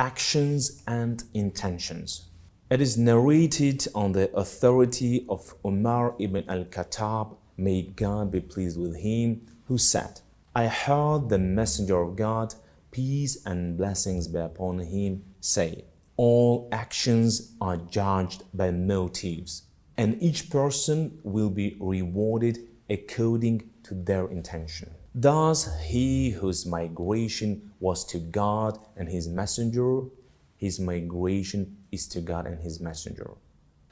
actions and intentions. It is narrated on the authority of Umar ibn al-Khattab, may God be pleased with him, who said, I heard the Messenger of God, peace and blessings be upon him, say, all actions are judged by motives, and each person will be rewarded according to their intention. Thus, he whose migration was to God and his messenger, his migration is to God and his messenger.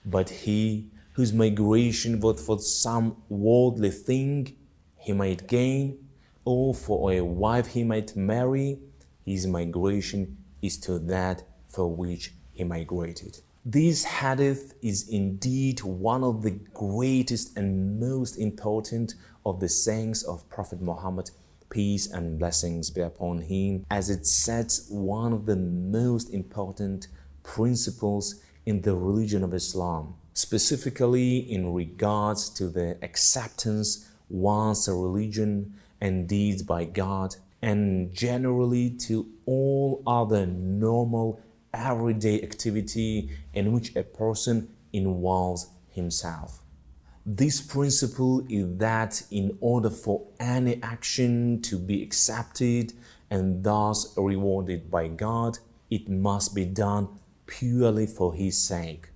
But he whose migration was for some worldly thing he might gain, or for a wife he might marry, his migration is to that for which he migrated. This hadith is indeed one of the greatest and most important of the sayings of Prophet Muhammad, peace and blessings be upon him, as it sets one of the most important principles in the religion of Islam, specifically in regards to the acceptance once a religion and deeds by God, and generally to all other normal everyday activity in which a person involves himself. This principle is that in order for any action to be accepted and thus rewarded by God, it must be done purely for His sake.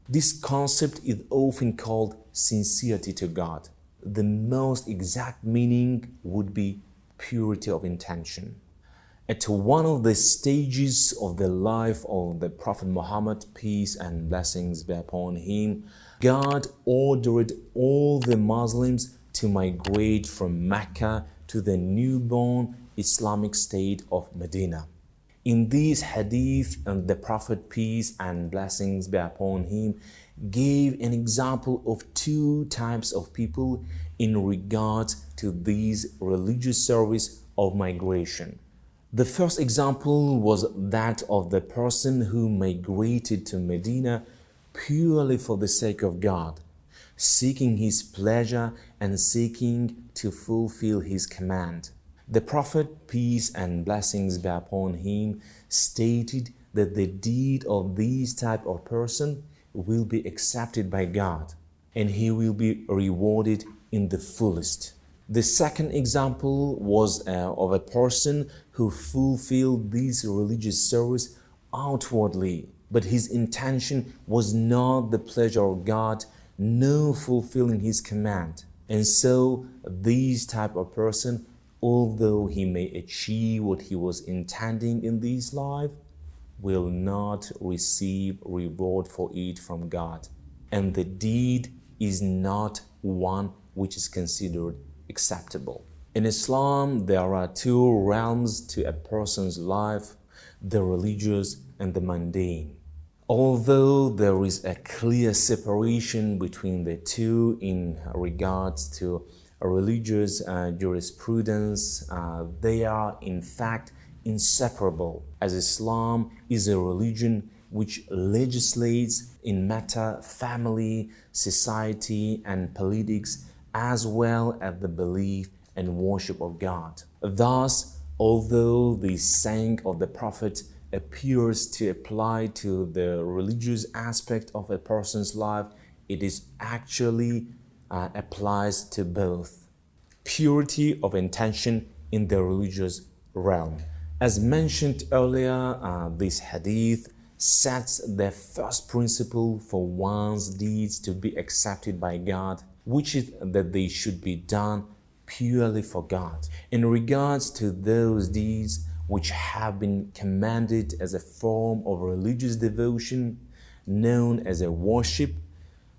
This concept is often called sincerity to God. The most exact meaning would be purity of intention. At one of the stages of the life of the Prophet Muhammad, peace and blessings be upon him, God ordered all the Muslims to migrate from Mecca to the newborn Islamic state of Medina. In this hadith, the Prophet, peace and blessings be upon him, gave an example of two types of people in regards to this religious service of migration. The first example was that of the person who migrated to Medina purely for the sake of God, seeking His pleasure and seeking to fulfill His command. The Prophet, peace and blessings be upon him, stated that the deed of this type of person will be accepted by God, and he will be rewarded in the fullest. The second example was of a person who fulfilled this religious service outwardly, but his intention was not the pleasure of God, nor fulfilling His command. And so this type of person, although he may achieve what he was intending in this life, will not receive reward for it from God. And the deed is not one which is considered acceptable. In Islam, there are two realms to a person's life, the religious and the mundane. Although there is a clear separation between the two in regards to religious jurisprudence, they are in fact inseparable, as Islam is a religion which legislates in matter, family, society, and politics, as well as the belief and worship of God. Thus, although the saying of the Prophet appears to apply to the religious aspect of a person's life, it is actually applies to both. Purity of intention in the religious realm. As mentioned earlier, this hadith sets the first principle for one's deeds to be accepted by God, which is that they should be done purely for God. In regards to those deeds which have been commanded as a form of religious devotion, known as a worship,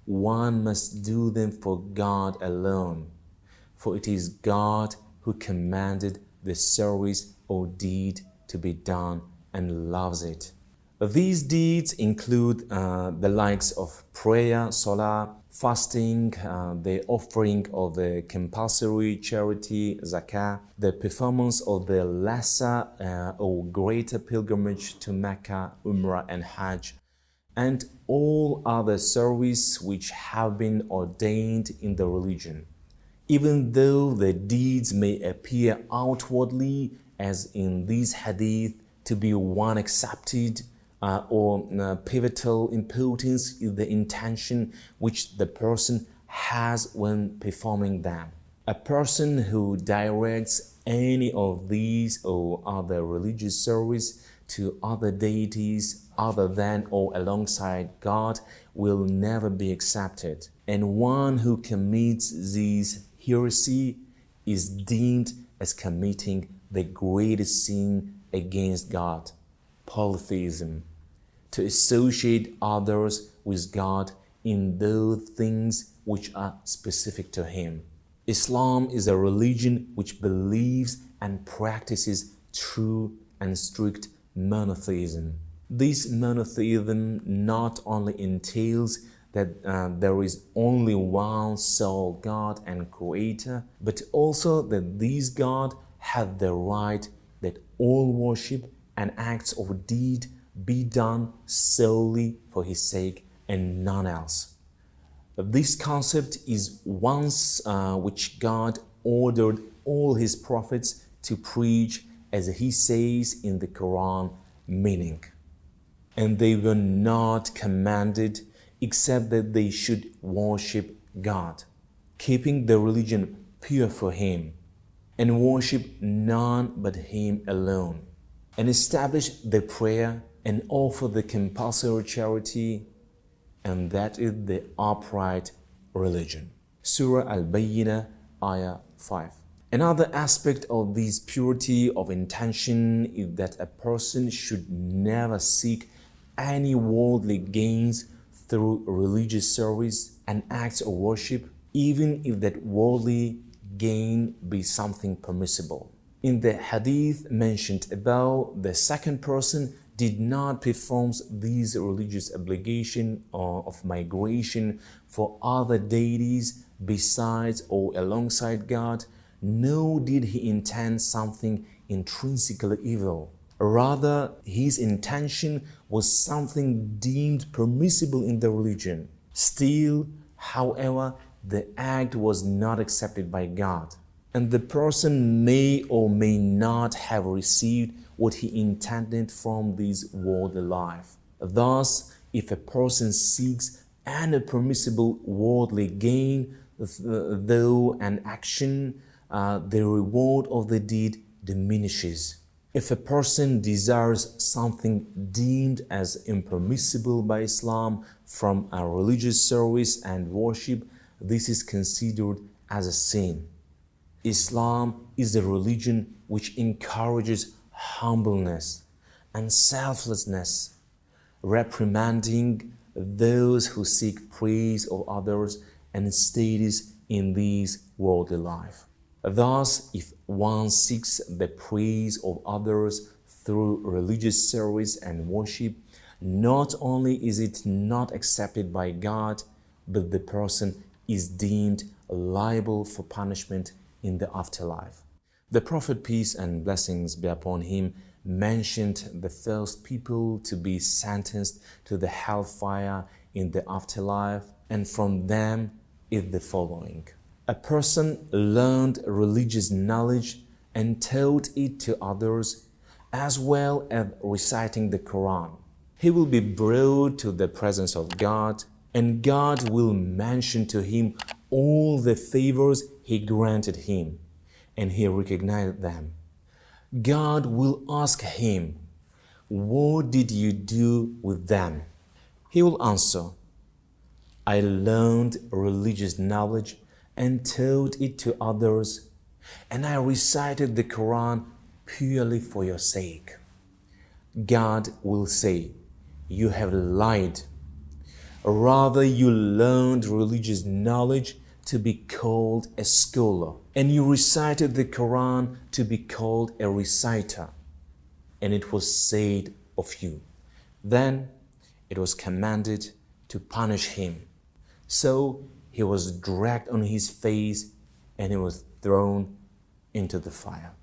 one must do them for God alone, for it is God who commanded the service or deed to be done and loves it. These deeds include the likes of prayer, salah, fasting, the offering of the compulsory charity, zakah, the performance of the lesser or greater pilgrimage to Mecca, Umrah and Hajj, and all other service which have been ordained in the religion. Even though the deeds may appear outwardly, as in this hadith, to be one accepted or pivotal importance is the intention which the person has when performing them. A person who directs any of these or other religious service to other deities other than or alongside God will never be accepted. And one who commits this heresy is deemed as committing the greatest sin against God, polytheism, to associate others with God in those things which are specific to Him. Islam is a religion which believes and practices true and strict monotheism. This monotheism not only entails that there is only one sole God and Creator, but also that this God has the right that all worship and acts of deed be done solely for His sake and none else. This concept is one which God ordered all His prophets to preach, as He says in the Quran, meaning, and they were not commanded except that they should worship God, keeping the religion pure for Him, and worship none but Him alone, and establish the prayer and offer the compulsory charity, and that is the upright religion. Surah Al-Bayyinah, Ayah 5. Another aspect of this purity of intention is that a person should never seek any worldly gains through religious service and acts of worship, even if that worldly gain be something permissible. In the hadith mentioned above, the second person did not perform these religious obligation of migration for other deities besides or alongside God, nor did he intend something intrinsically evil. Rather, his intention was something deemed permissible in the religion. Still, however, the act was not accepted by God, and the person may or may not have received what he intended from this worldly life. Thus, if a person seeks an permissible worldly gain though an action, the reward of the deed diminishes. If a person desires something deemed as impermissible by Islam from a religious service and worship, this is considered as a sin. Islam is a religion which encourages humbleness and selflessness, reprimanding those who seek praise of others and status in this worldly life. Thus, if one seeks the praise of others through religious service and worship, not only is it not accepted by God, but the person is deemed liable for punishment in the afterlife. The Prophet, peace and blessings be upon him, mentioned the first people to be sentenced to the hellfire in the afterlife, and from them is the following. A person learned religious knowledge and taught it to others, as well as reciting the Quran. He will be brought to the presence of God, and God will mention to him all the favors He granted him, and he recognized them. God will ask him, "What did you do with them?" He will answer, "I learned religious knowledge and taught it to others, and I recited the Quran purely for your sake." God will say, "You have lied. Rather, you learned religious knowledge to be called a scholar, and you recited the Quran to be called a reciter, and it was said of you." Then it was commanded to punish him. So he was dragged on his face and he was thrown into the fire.